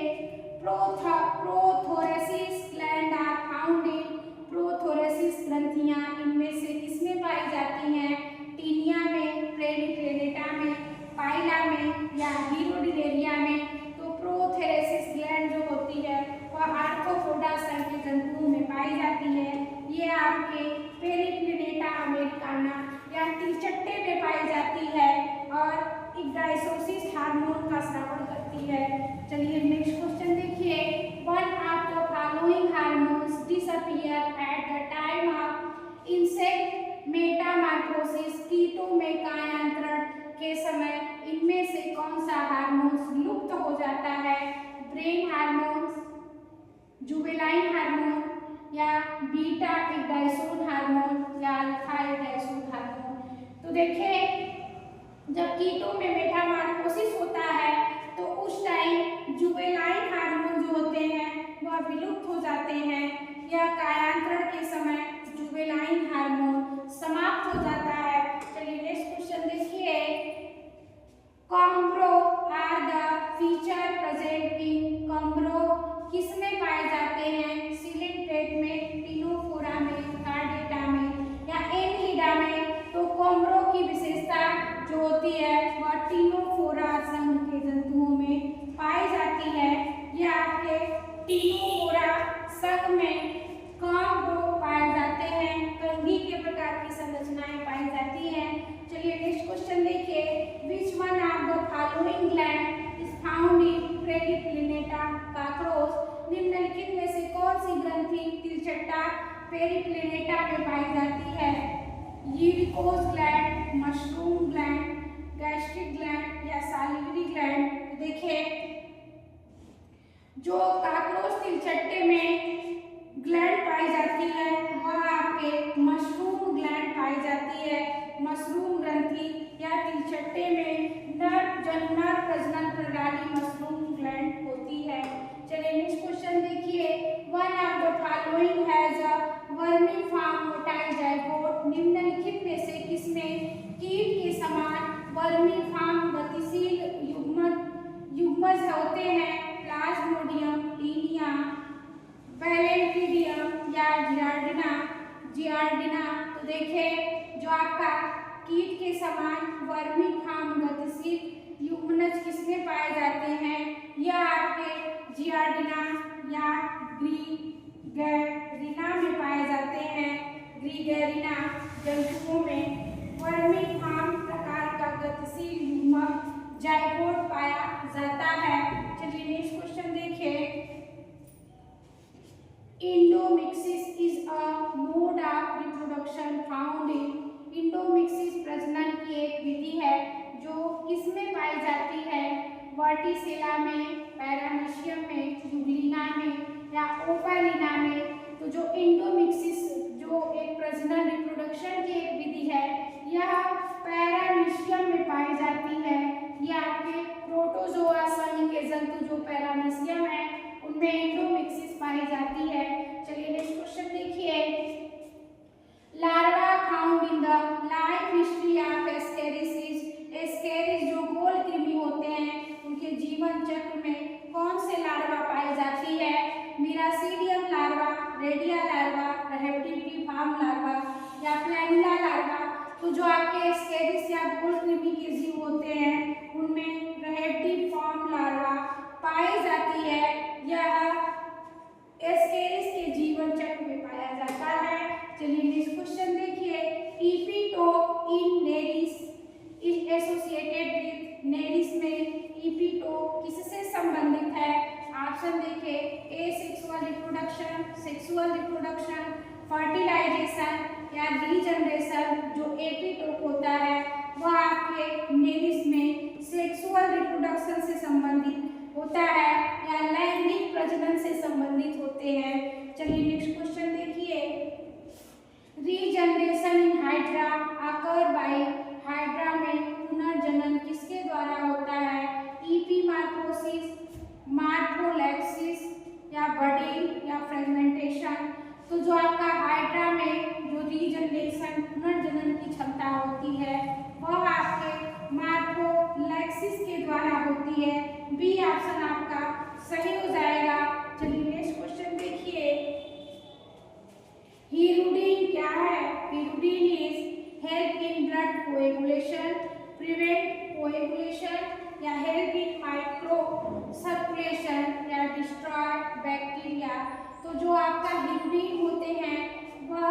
प्रोथोरेसिस ग्लैंड आर फाउंड इन, प्रोथोरेसिस ग्रंथियां इनमें से किसमें पाई जाती हैं? टीनिया में, प्लेनेटा में, पाइला में या हीरोडिनेरिया में। तो प्रोथोरेसिस ग्लैंड जो होती है वह आर्थ्रोपोडा संघ के जंतुओं में पाई जाती है। ये आपके पेरिप्लेनेटा अमेरिकाना या तिलचट्टे में पाई जाती है और इग्डाइसोसिस हार्मोन का स्राव करती है। चलिए नेक्स्ट क्वेश्चन देखिए। One of the following hormones disappear at the time of insect Metamorphosis, कीटों में कायांतरण के समय इनमें से कौन सा हार्मोन लुप्त हो जाता है? ब्रेन हार्मोन्स, जुवेनाइन हार्मोन या बीटा इग्डाइसोन हार्मोन या अल्फा इग्डाइसोन हार्मोन। तो देखिए जब कीटों में मेटामॉर्फोसिस होता है तो उस टाइम जुवेनाइन हार्मोन जो होते हैं वह विलुप्त हो जाते हैं। यह कायांतरण के समय जुवेनाइन हार्मोन समाप्त हो जाता है। चलिए नेक्स्ट क्वेश्चन देखिए। Comb row are the feature present in, comb row तीनों मोरा संघ में कौन दो पाए जाते हैं। कंघी के प्रकार की संरचनाएं पाई जाती हैं। चलिए नेक्स्ट क्वेश्चन देखिए, which one of the following gland is found in periplaneta cockroach. निम्नलिखित में से कौन सी ग्रंथि तिलचट्टा पेरिप्लिनेटा में पाई जाती है। Uricose gland, mushroom gland, gastric gland या सालिवरी ग्लैंड। देखिए जो कॉकरोच तिलचट्टे में ग्लैंड पाई जाती है वह आपके मशरूम ग्लैंड पाई जाती है। मशरूम ग्रंथि या तिलचट्टे में नर प्रजनन प्रणाली मशरूम ग्लैंड होती है। चलिए नेक्स्ट क्वेश्चन देखिए, one of the following has a vermiform motile zygote. निम्नलिखित में से किसमें कीट के समान वर्मीफॉर्म गतिशील युग्मज होते हैं। प्लाज्मोडियम, टीनिया, वैलेंटिडियम या जियार्डिना। तो देखिए जो आपका कीट के समान वर्मीफॉर्म गतिशील युग्मज किसमें पाए जाते हैं, यह आपके जियार्डिना या ग्रीगेरिना में पाए जाते हैं। ग्रीगेरिना जंतुओं में वर्मीफॉर्म प्रकार का गतिशील युग्मक जाइगोट पाया जाता है। चलिए नेक्स्ट क्वेश्चन देखिए, इंडोमिक्सिस is a mode of reproduction found in. इंडोमिक्सिस प्रजनन की एक विधि है जो किसमें पाई जाती है। वर्टिसेला में, पैरामीशियम में, यूग्लिना में या ओपालिना में। तो जो इंडोमिक्सिस जो एक प्रजनन रिप्रोडक्शन की एक विधि है यह पैरामीशियम में पाई जाती है। यह आपके प्रोटोजोआ संघ के जंतु जो पैरामीशियम है उनमें इंडोमिक्सिस पाई जाती है। चलिए नेक्स्ट क्वेश्चन देखिए, larva found in the life history of Ascaris. Ascaris जो गोल कृमि होते हैं उनके जीवन चक्र में कौन से लार्वा पाई जाती है। मिरासीडियम लार्वा, रेडिया लार्वा, रेप्टिफॉर्म लार्वा या प्लैनुला लार्वा। तो जो आपके एस्केरिस या गोल कृमि के जीव होते हैं उनमें रेप्टिफॉर्म लार्वा पाई जाती है। यह एस्केरिस के जीवन चक्र में पाया जाता है। चलिए नेक्स्ट क्वेश्चन देखिए, epitope in Nereis is associated with. Nereis में इपीटोप किससे संबंधित है। ऑप्शन देखिए, ए सेक्सुअल रिप्रोडक्शन, फर्टिलाइजेशन या रीजनरेशन। जो एपीटोप होता है वह आपके नेरिस में सेक्सुअल रिप्रोडक्शन से संबंधित होता है या लैंगिक प्रजनन से संबंधित होते हैं। चलिए नेक्स्ट क्वेश्चन देखिए, regeneration in hydra occur by. Hydra में पुनर्जनन किसके द्वारा होता है। इपीमार्फोसिस, मार्फोलेक्सिस या बडिंग या फ्रेगमेंटेशन। तो जो आपका हाइड्रा में जो रीजनरेशन पुनर्जनन की क्षमता होती है वह आपके मार्फोलेक्सिस के द्वारा होती है। बी ऑप्शन आपका सही हो जाएगा। चलिए नेक्स्ट क्वेश्चन देखिए, हीरुडीन क्या है। Hirudin is help in blood coagulation, prevent coagulation या हेल्प इन माइक्रो सर्कुलेशन या डिस्ट्रॉय बैक्टीरिया। तो जो आपका हीरुडीन होते हैं वह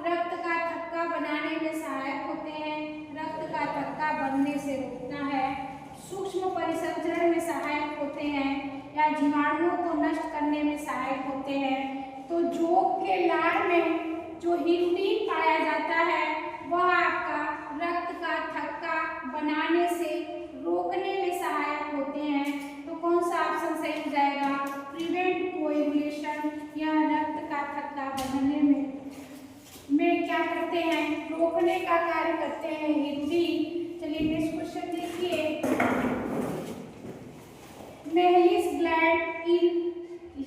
रक्त का थक्का बनाने में सहायक होते हैं। रक्त का थक्का बनने से रोकना है, सूक्ष्म परिसंचरण में सहायक होते हैं या जीवाणुओं को नष्ट करने में सहायक होते हैं। तो जोक के लार में जो हीरुडीन पाया जाता है वह आपका रक्त का थक्का बनाने से रोकने में सहायक होते हैं। तो कौन सा ऑप्शन सही हो जाएगा, प्रिवेंट कोएगुलेशन या रक्त का थक्का बनने में क्या करते हैं, रोकने का कार्य करते हैं हीरुडीन। चलिए नेक्स्ट क्वेश्चन देखिए, Mehlis gland in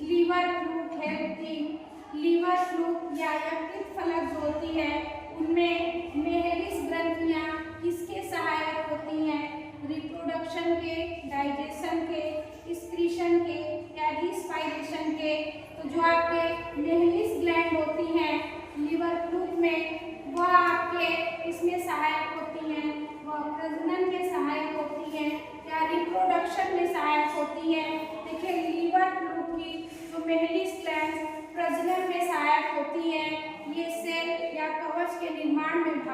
liver fluke help in. Liver fluke या यकृत फलक जो होती है उनमें मेहलिस ग्रंथियां किसके सहायक होती हैं। रिप्रोडक्शन के, डाइजेशन के, एक्सक्रीशन के या रिस्पायरेशन के। तो जो आपके मेहलिस ग्लैंड होती हैं लीवर फ्लूक में वह आपके इसमें सहायक होती हैं, वह प्रजनन में सहायक होती हैं या रिप्रोडक्शन में सहायक होती है। देखिए लीवर फ्लूक की जो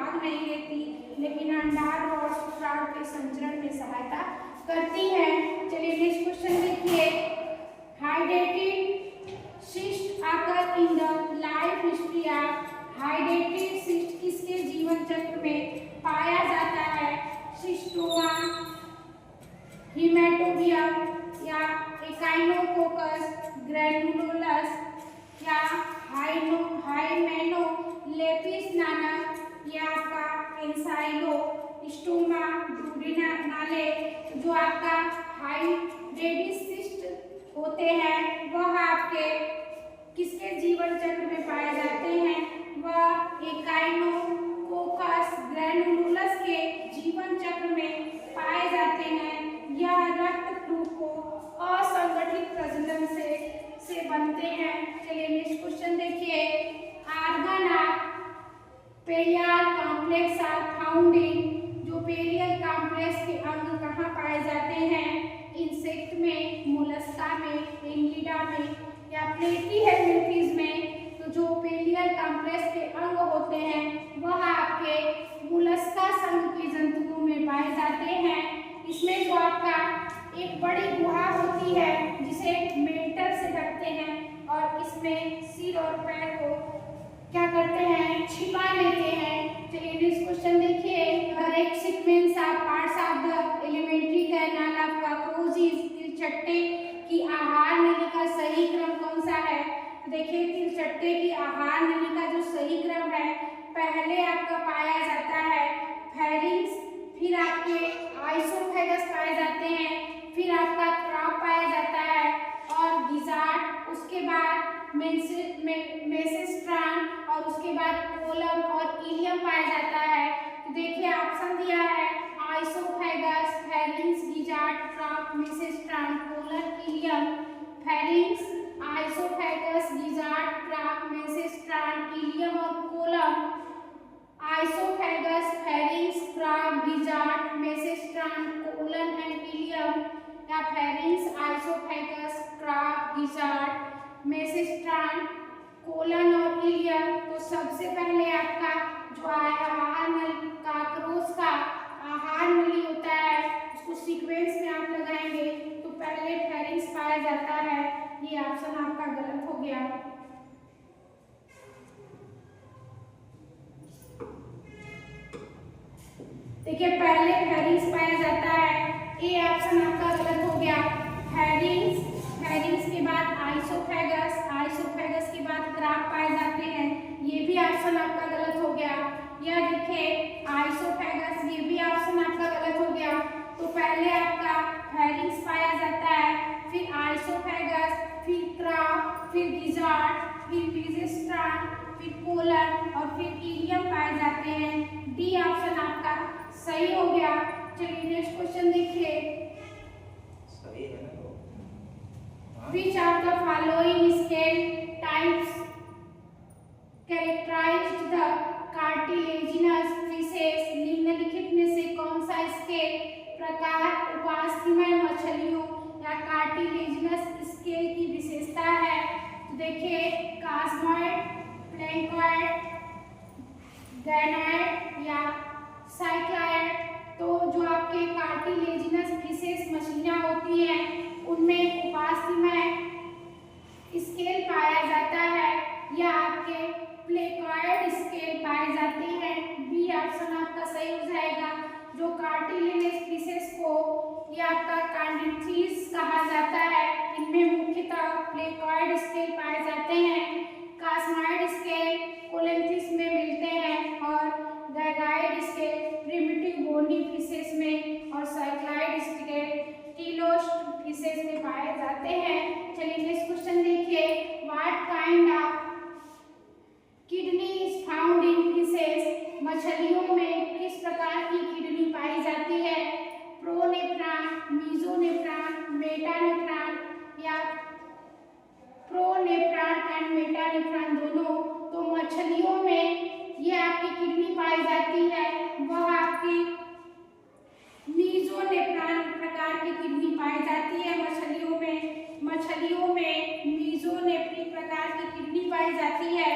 भाग नहीं लेती, लेकिन अंडार और शुक्राणु के संचरण में सहायता करती है। चलिए नेक्स्ट क्वेश्चन देखिए। हाइड्रेटेड सिस्ट आकर in the life history of hydrated cyst किसके जीवन चक्र में पाया जाता है? सिस्टोमा, हिमेटोबियम या एकाइनोकोकस ग्रैनुलोलस या हाइमेनोलेपिस नामक या आपका एंसाइलोस्टोमा ड्यूडेनाले जो आपका हाइड्रेटेड सिस्ट होते हैं वह आपके किसके जीवन चक्र में पाए जाते हैं? वह एकाइनोकोकस ग्रैनुलोलस के जीवन चक्र में पाए जाते हैं। यह रक्त फ्लू को असंगठित प्रजनन से बनते हैं। चलिए नेक्स्ट क्वेश्चन देखिए। Organ of perial complex are found in जो पेरियल कॉम्प्लेक्स के अंग कहाँ पाए जाते हैं? इंसेक्ट में, मोलस्का में, एंगिडा में या प्लेटीहेल्मिन्थस में। तो जो पेरियल कॉम्प्लेक्स के अंग होते हैं वह आपके मोलस्का संघ के जंतुओं में पाए जाते हैं। इसमें जो आपका एक बड़ी गुहा होती है जिसे मेंटल से ढकते हैं और इसमें सिर और पैर को क्या करते हैं? छिपा लेते हैं। चलिए नेक्स्ट क्वेश्चन देखिए। Correct sequence of parts of the alimentary canal of cockroaches तिलचट्टे की आहार नली का सही क्रम कौन सा है? देखिए तिलचट्टे की आहार नली का जो सही क्रम है, पहले आपका पाया जाता है फेरिंग्स, फिर आपके आइसोफेगस पाए जाते हैं, फिर आपका क्राप पाया जाता है और गिजार्ड, उसके बाद मेसेस्ट्रान और उसके बाद कोलम और इलियम पाया जाता है। तो देखिए ऑप्शन दिया है oesophagus, pharynx, gizzard, crop, mesenteron, colon, ileum. Pharynx, oesophagus, gizzard, crop, mesenteron, ileum और colon. Oesophagus, pharynx, crop, gizzard, mesenteron, colon and ileum या pharynx, oesophagus, crop, gizzard, mesenteron, colon और इलियम। तो सबसे पहले आपका जो आहार नली कॉकरोच का आहार नली होता है उसको सीक्वेंस में आप लगाएंगे तो पहले फेरिंग्स पाया जाता है। ये ऑप्शन आपका गलत हो गया। देखिए पहले फेरिंग्स पाया जाता है, ये ऑप्शन आपका गलत हो गया। फेरिंग्स, फेरिंग्स के बाद आइसोफेगस, आइसोफेगस के बाद क्राप पाए जाते हैं, ये भी ऑप्शन आपका गलत हो गया। यह देखिए आइसोफेगस, ये भी ऑप्शन आपका गलत हो गया। तो पहले आपका फेरिंग्स पाया जाता है, फिर आइसोफेगस, फिर क्राप, फिर गिजार्ड, फिर मेसेस्ट्रान, फिर कोलन और फिर इलियम पाए जाते हैं। डी ऑप्शन आपका सही हो गया। चलिए नेक्स्ट क्वेश्चन देखिए। सही है ना? Which of the following scale types characterized the cartilaginous fishes? निम्नलिखित में से कौन सा स्केल प्रकार उपास्थीमय मछलियों या कार्टिलेजिनस स्केल की विशेषता है? तो देखिए कास्मोइड, प्लैंकोइड, गैनोइड या साइक्लॉइड। तो जो आपके कार्टिलेजिनस फिशेस मछलियां होती हैं उनमें उपास्थीमय स्केल पाया जाता है या आपके प्लेकॉइड स्केल पाए जाते हैं। बी ऑप्शन आपका सही हो जाएगा। जो कार्टिलेजिनस फिशेस को या आपका कैंडिथीज कहा जाता है, इनमें मुख्यतः प्लेकॉइड स्केल पाए जाते हैं। कास्मोइड स्केल कोलेंथिस में मिलते हैं और गैगाइड स्केल प्रिमिटिव बोनी फिशेस में और साइक्लॉइड स्केल टीलोस्ट फिशेस में पाए जाते हैं। चलिए नेक्स्ट क्वेश्चन देखिए। What kind of kidney is found in fishes? मछलियों में किस प्रकार की किडनी पाई जाती है? प्रोनेफ्रॉन, मेसोनेफ्रॉन, मेटानेफ्रॉन या प्रोनेफ्रॉन एंड मेटानेफ्रॉन दोनों। तो मछलियों में ये आपकी किडनी पाई जाती है वह आपकी मेसोनेफ्रॉन प्रकार की किडनी पाई जाती है मछलियों में। मछलियों में मेसोनेफ्री प्रकार की किडनी पाई जाती है।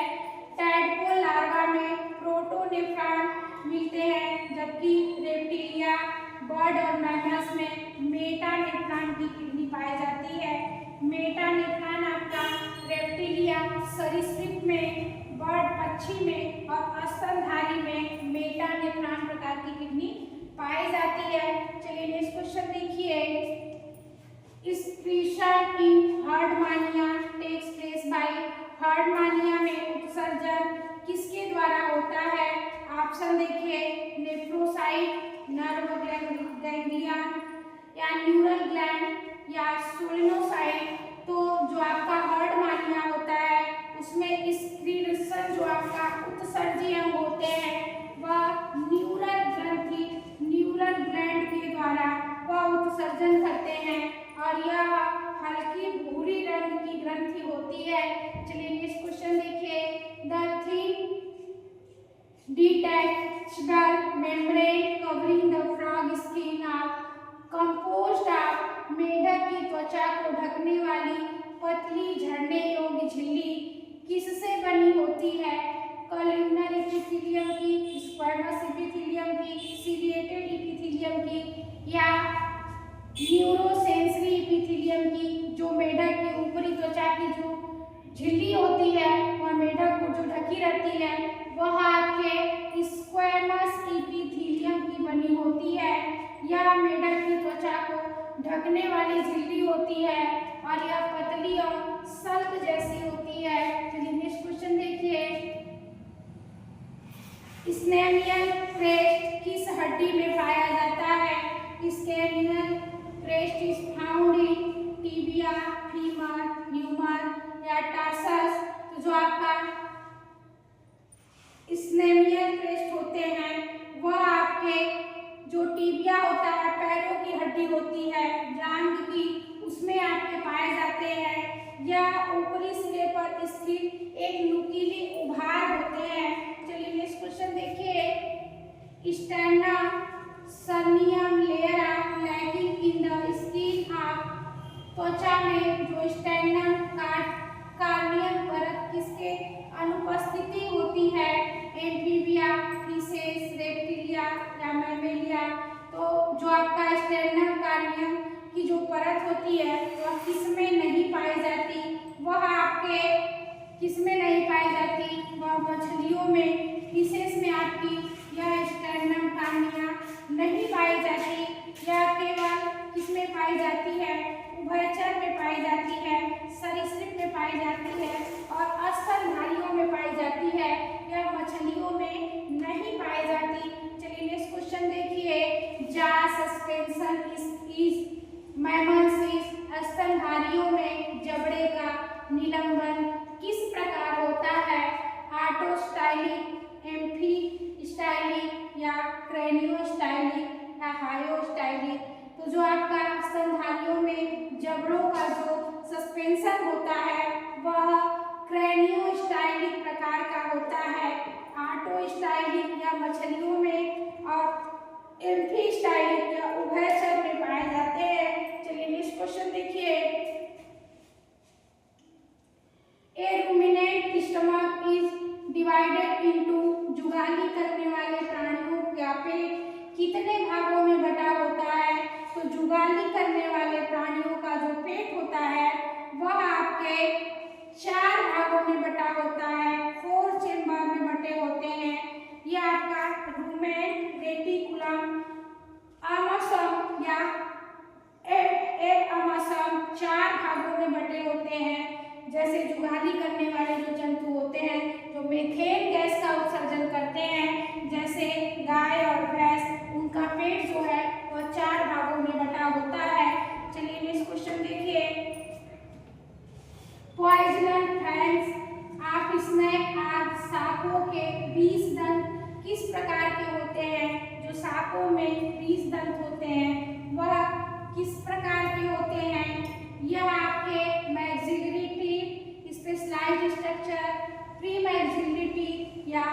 टैडपोल लार्वा में प्रोटोनेफ्रॉन, मच्छी में और स्तनधारी में मेटानेफ्रॉन प्रकार की किडनी पाई जाती है। चलिए नेक्स्ट क्वेश्चन देखिए। Excretion in Herdmania takes place by Herdmania में उत्सर्जन किसके द्वारा होता है? ऑप्शन देखिए, नेफ्रोसाइट, नर्व गैंग्लियन या न्यूरल ग्लैंड या सोलेनोसाइट। तो जो आपका हार्डमानिया होता है उसमें एक्सक्रीशन जो आपका उत्सर्जी अंग होते हैं वह न्यूरल ग्रंथि न्यूरल ग्लैंड के द्वारा वह उत्सर्जन करते हैं और यह हल्की भूरी रंग की ग्रंथि होती है। चलिए नेक्स्ट क्वेश्चन देखिए। The thin detachable membrane covering the frog skin of composed of मेढक की त्वचा को ढकने वाली पतली झड़ने योग्य झिल्ली किससे बनी होती है? कॉलमनर एपिथेलियम की, स्क्वैमस एपिथेलियम की, सीलिएटेड एपिथेलियम की या न्यूरोसेंसरी एपिथेलियम की। जो मेढक की ऊपरी त्वचा की जो झिल्ली होती है वह मेढक को जो ढकी रहती है वह आपके स्क्वैमस एपिथेलियम की बनी होती है। यह मेढक की त्वचा को ढकने वाली झिल्ली होती है और यह पतली और सल्क जैसी होती है। चलिए नेक्स्ट क्वेश्चन देखिए। स्नेमियल क्रेस्ट किस हड्डी में पाया जाता है? Cnemial crest is found in tibia, femur, humerus या टार्सस। तो जो आपका स्नेमियल क्रेस्ट होते हैं वह आपके जो टिबिया होता है पैरों की हड्डी होती है जांघ की, उसमें आपके पाए जाते हैं। यह ऊपरी सिरे पर स्थित एक नुकीली उभार होते हैं। चलिए नेक्स्ट क्वेश्चन देखिए। Stratum corneum layer of lacking in the skin of त्वचा में जो स्टर्नम कार्नियम परत किसके अनुपस्थिति होती है? एम्फीबिया, फिशेस, रेप्टिलिया या मैमेलिया। तो जो आपका स्टर्नम कार्नियम की जो परत होती है वह किसमें नहीं पाई जाती? वह आपके किसमें नहीं पाई जाती? वह मछलियों में, फिशेस में आपकी यह स्टर्नम कार्निया नहीं पाई जाती। यह केवल किसमें पाई जाती है? उभयचर में पाई जाती है, सरीसृप में पाई जाती है और स्तनधारियों में पाई जाती है। यह मछलियों में नहीं पाई जाती। चलिए नेक्स्ट क्वेश्चन देखिए। जा सस्पेंशन इज मैमल्स स्तनधारियों में जबड़े का निलंबन किस प्रकार होता है? ऑटोस्टाइलिक, एम्फीस्टाइलिक या क्रेनियोस्टाइलिक या हायोस्टाइलिक। तो जो आपका स्तनधारियों में जबड़ों का जो सस्पेंशन होता है वह क्रेनियोस्टाइलिक प्रकार का होता है। ऑटोस्टाइलिक या मछलियों में और एम्फीस्टाइलिक या उभयचर में पाए जाते हैं। चलिए नेक्स्ट क्वेश्चन देखिए। A ruminant stomach is divided into जुगाली करने वाले प्राणियों का पेट कितने भागों में बटा होता है? तो जुगाली करने वाले प्राणियों का जो पेट होता है वह आपके 4 भागों में बटा होता है, 4 चेम्बर में बटे होते हैं। यह आपका रूमेंट, रेटिकुलम, आमाशय या एमाशय 4 भागों में बटे होते हैं। जैसे जुगाली करने वाले जो जंतु होते हैं जो मीथेन गैस का उत्सर्जन करते हैं, जैसे गाय और भैंस, उनका पेट जो है वह 4 भागों में बटा होता है। चलिए नेक्स्ट क्वेश्चन देखिए। पॉइजनस फैंग्स ऑफ स्नेक और सांपों के 20 दंत किस प्रकार के होते हैं? जो सांपों में 20 दंत होते हैं वह किस प्रकार के होते हैं? यह आपके maxillary teeth, specialized structure, pre maxillary teeth या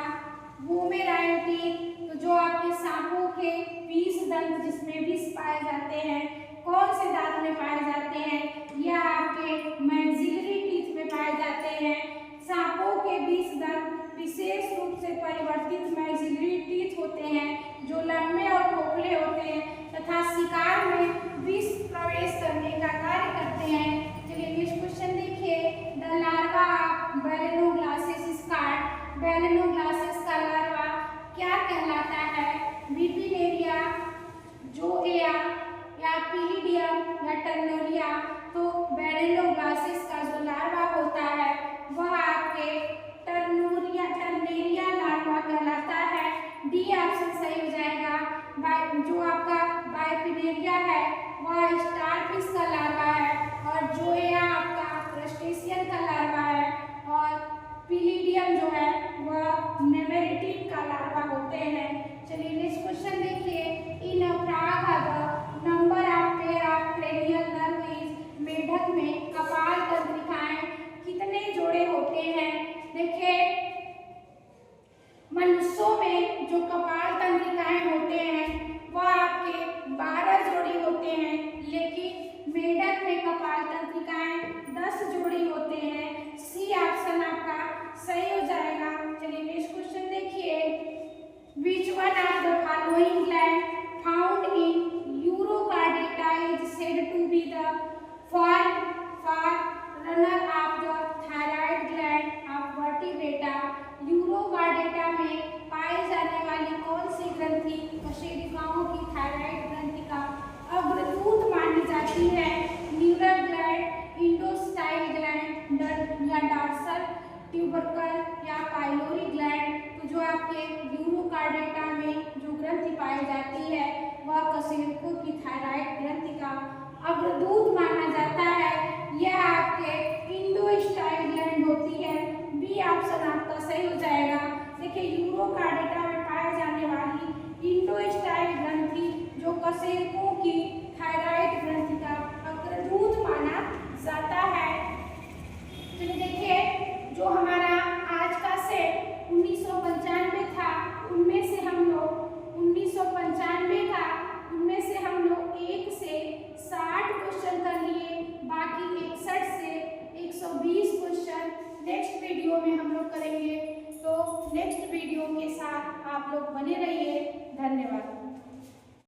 बूमेराइन टीथ। तो जो आपके सांपों के 20 दंत जिसमें विष पाए जाते हैं, कौन से दांत में पाए जाते हैं? यह आपके मैक्सिलरी टीथ में पाए जाते हैं। सांपों के 20 दंत विशेष रूप से परिवर्तित मैक्सिलरी टीथ होते हैं जो लंबे और खोखले होते हैं तथा शिकार में विष प्रवेश करने का कार्य करते हैं। चलिए नेक्स्ट क्वेश्चन देखिए। The larva of Balanoglossus is called. Balanoglossus तो बेरेलोब्लास्टिस का जो लार्वा होता है वह आपके टर्नेरिया लार्वा कहलाता है। डी ऑप्शन सही हो जाएगा। जो आपका बाइपिनेरिया है वह स्टारफिश का लार्वा है और जोया आपका क्रस्टेशियन का लार्वा है और पिलिडियम जो है वह नेमेरिटिड का लार्वा होते हैं। चलिए नेक्स्ट क्वेश्चन देखिए। In a frog the number of pair of cranial nerve is, मेढक में कपाल तंत्रिकाएं कितने जोड़े होते हैं? देखिए मनुष्यों में जो कपाल तंत्रिकाएं होते हैं वह आपके 12 जोड़ी होते हैं, लेकिन मेढक में कपाल तंत्रिकाएं 10 जोड़ी होते हैं। सी ऑप्शन आपका सही हो जाएगा। चलिए नेक्स्ट क्वेश्चन देखिए। Which one of the following gland found in urochordata is said to be the forerunner of the thyroid gland of vertebrata? Urochordata में पाई जाने वाली कौन सी ग्रंथि कशेरुकियों की थायराइड ग्रंथि का अग्रदूत मानी जाती है? न्यूरल ग्लैंड, इंडोस्टाइल ग्लैंड या डॉर्सल ट्यूबरकल या पाइलोरी ग्लैंड? तो जो आपके यूरोकार्डेटा में जो ग्रंथि पाई जाती है वह कशेरुकियों की थायराइड ग्रंथि का अग्रदूत माना जाता है। यह आपके इंडोस्टाइल ग्लैंड होती है। बी ऑप्शन आपका सही हो जाएगा। देखिए यूरोकार्डेटा में पाए जाने वाली इंडोस्टाइल ग्रंथि जो कशेरुकियों की थायराइड ग्रंथि का अग्रदूत माना जाता है। चलिए देखिए जो हमारा आज का सेट 1995 था उनमें से हम लोग 1 से 60 क्वेश्चन कर लिए, बाकी 61 से 120 क्वेश्चन नेक्स्ट वीडियो में हम लोग करेंगे। तो नेक्स्ट वीडियो के साथ आप लोग बने रहिए। धन्यवाद।